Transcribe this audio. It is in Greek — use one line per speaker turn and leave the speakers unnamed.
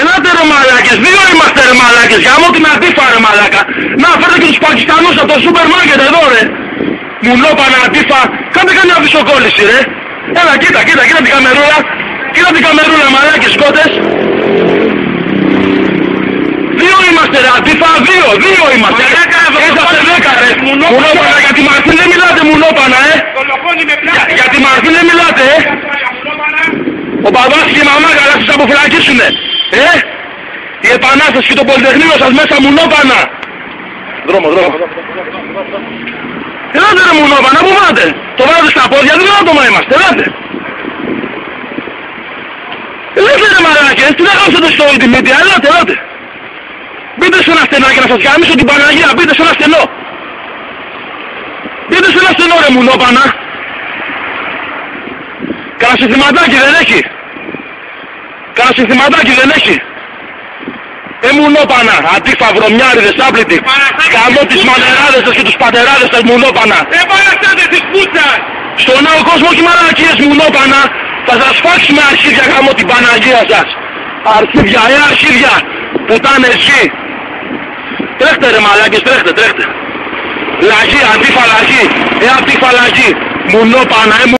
Ελάτε ρε μαλάκες, δύο είμαστε ρε μαλάκες, γάμω την αντίφα ρε μαλάκα. Να φέρτε και τους Πακιστανούς από το σούπερ μάρκετ εδώ ρε. Μουνόπανα αντίφα, κάντε καμιά βυσοκόλληση ρε. Έλα κοίτα την καμερούλα. Κοίτα την καμερούλα μαλάκες σκότες. Δύο είμαστε ρε αντίφα, δύο είμαστε. Είσαστε 10 ρε. Μουνόπανα, για τη Μαρθή δεν μιλάτε μουνόπανα για τη Μαρθή δεν μιλάτε Ο μπαμπάς και η μαμά καλά σας αποφυλακίσουνε. Η Επανάσταση και το Πολυτεχνείο σας μέσα μουνόπανα. Δρόμο. Ελάτε ρε μουνόπανα, πού πάτε? Το βάζετε στα πόδια, δύο άτομα είμαστε, ελάτε. Ελάτε ρε μαλάκες, τι να κάνετε στο Ultimate, ελάτε. Μπείτε σε ένα στενάκι να σας γαμίσω την Παναγία, μπείτε σε ένα στενό. Μπείτε σε ένα στενό ρε μουνόπανα. Κάνα συνθηματάκι δεν έχει. Μουνόπανα, αντίφα βρωμιάριδες άπλητοι. Γαμώ τις μανεράδες σας και τους πατεράδες σας μουνόπανα.
Επαναστάτε της πούτσας!
Στον νέο κόσμο όχι μαλακίες μουνόπανα. Θα σας φάξουμε αρχίδια γαμώ την Παναγία σας. Αρχίδια που ήταν εσύ. Τρέχτε ρε μαλάκες, τρέχτε. Λαγί, αντίφα λαγί. Αντίφα λαγί. Μουνόπανα,